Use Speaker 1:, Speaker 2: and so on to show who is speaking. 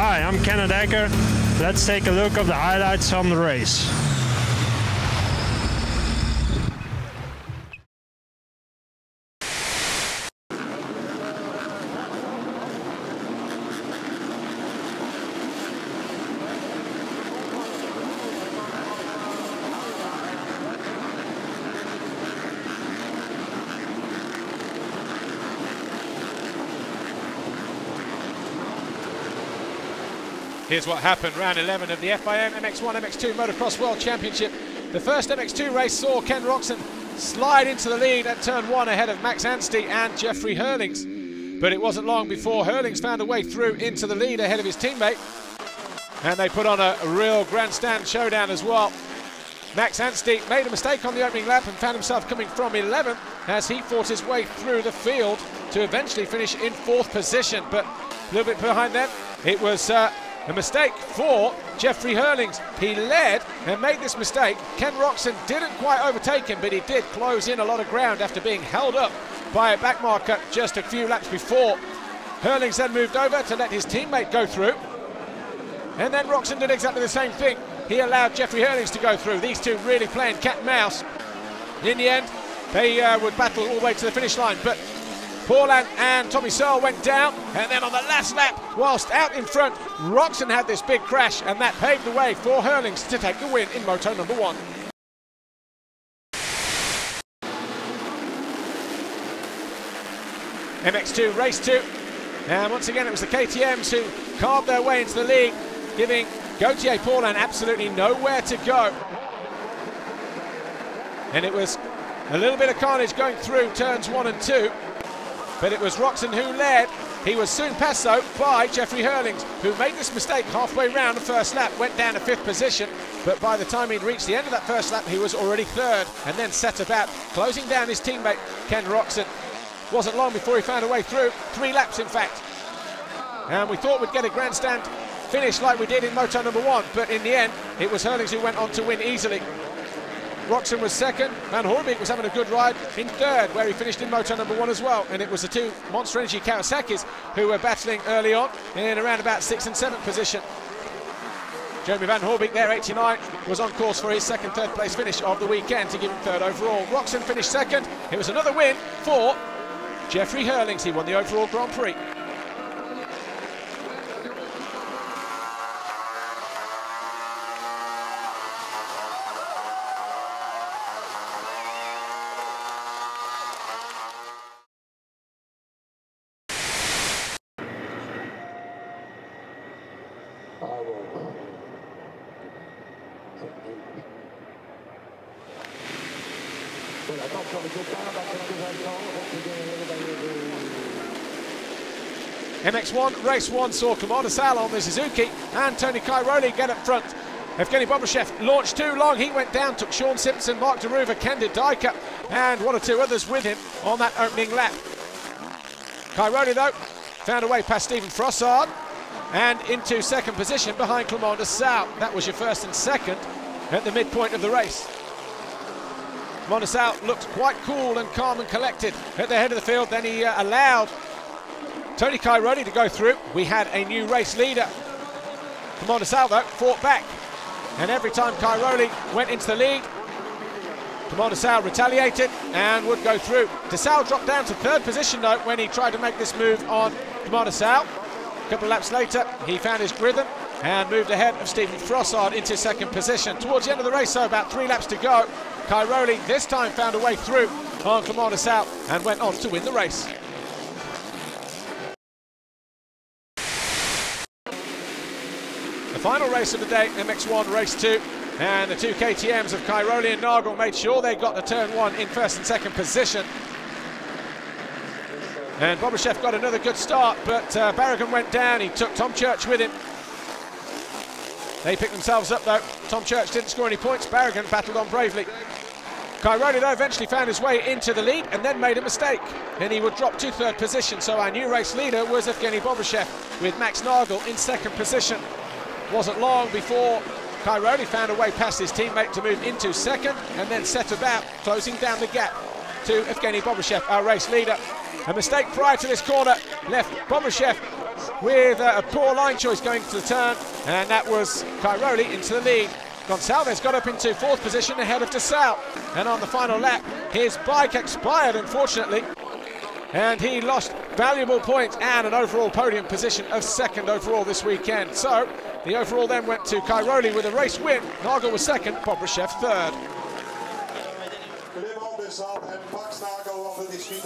Speaker 1: Hi, I'm Ken Decker. Let's take a look at the highlights from the race.
Speaker 2: Here's what happened, round 11 of the FIM MX1 MX2 Motocross World Championship. The first MX2 race saw Ken Roczen slide into the lead at turn 1 ahead of Max Anstey and Jeffrey Hurlings. But it wasn't long before Hurlings found a way through into the lead ahead of his teammate. And they put on a real grandstand showdown as well. Max Anstey made a mistake on the opening lap and found himself coming from 11th as he fought his way through the field to eventually finish in 4th position. But a little bit behind them, it was a mistake for Jeffrey Hurlings. He led and made this mistake. Ken Roczen didn't quite overtake him, but he did close in a lot of ground after being held up by a back marker just a few laps before. Hurlings then moved over to let his teammate go through. And then Roczen did exactly the same thing. He allowed Jeffrey Hurlings to go through. These two really playing cat and mouse. In the end, they would battle all the way to the finish line. But Paulin and Tommy Searle went down, and then on the last lap, whilst out in front, Roczen had this big crash, and that paved the way for Hurlings to take the win in Moto number 1. MX2 race 2, and once again it was the KTMs who carved their way into the lead, giving Gauthier Paulin absolutely nowhere to go. And it was a little bit of carnage going through turns 1 and 2. But it was Roczen who led. He was soon passed though by Jeffrey Hurlings, who made this mistake halfway round the first lap, went down to 5th position, but by the time he'd reached the end of that first lap, he was already 3rd, and then set about closing down his teammate, Ken Roczen. Wasn't long before he found a way through, 3 laps in fact. And we thought we'd get a grandstand finish like we did in Moto number 1, but in the end, it was Hurlings who went on to win easily. Roczen was 2nd, Van Hoorbeek was having a good ride in 3rd, where he finished in Moto number 1 as well, and it was the two Monster Energy Kawasaki's who were battling early on in around about 6th and 7th position. Jeremy Van Hoorbeek there, 89, was on course for his 2nd, 3rd place finish of the weekend to give him 3rd overall. Roczen finished 2nd. It was another win for Jeffrey Hurlings. He won the overall Grand Prix. MX1 race 1 saw Clément Desalle on the Suzuki and Tony Cairoli get up front. Evgeny Bobryshev launched too long, he went down, took Sean Simpson, Mark DeRuva, Candid Dyker and 1 or 2 others with him on that opening lap. Cairoli though found a way past Stephen Frossard and into 2nd position behind Clément Desalle. That was your 1st and 2nd at the midpoint of the race. Clément Desalle looked quite cool and calm and collected at the head of the field, then he allowed Tony Cairoli to go through. We had a new race leader. Clément Desalle though fought back, and every time Cairoli went into the lead, Clément Desalle retaliated and would go through. Desalle dropped down to 3rd position though when he tried to make this move on Clément Desalle. A couple of laps later he found his rhythm and moved ahead of Stephen Frossard into 2nd position. Towards the end of the race, so about 3 laps to go, Cairoli this time found a way through on Clément Desalle and went on to win the race. The final race of the day, MX1 race 2, and the 2 KTMs of Cairoli and Nagel made sure they got the turn 1 in 1st and 2nd position. And Bobryshev got another good start, but Barragan went down. He took Tom Church with him. They picked themselves up though. Tom Church didn't score any points. Barragan battled on bravely. Cairoli though eventually found his way into the lead and then made a mistake, and he would drop to 3rd position. So our new race leader was Evgeny Bobryshev with Max Nagel in 2nd position. Wasn't long before Cairoli found a way past his teammate to move into 2nd and then set about closing down the gap to Evgeny Bobryshev, our race leader. A mistake prior to this corner left Bobryshev with a poor line choice going to the turn, and that was Cairoli into the lead. Gonçalves got up into 4th position ahead of Dessau, and on the final lap his bike expired unfortunately, and he lost valuable points and an overall podium position of 2nd overall this weekend. So the overall then went to Cairoli with a race win. Nagel was 2nd, Pobrashev 3rd.
Speaker 3: En Max Nagel van de dispuut.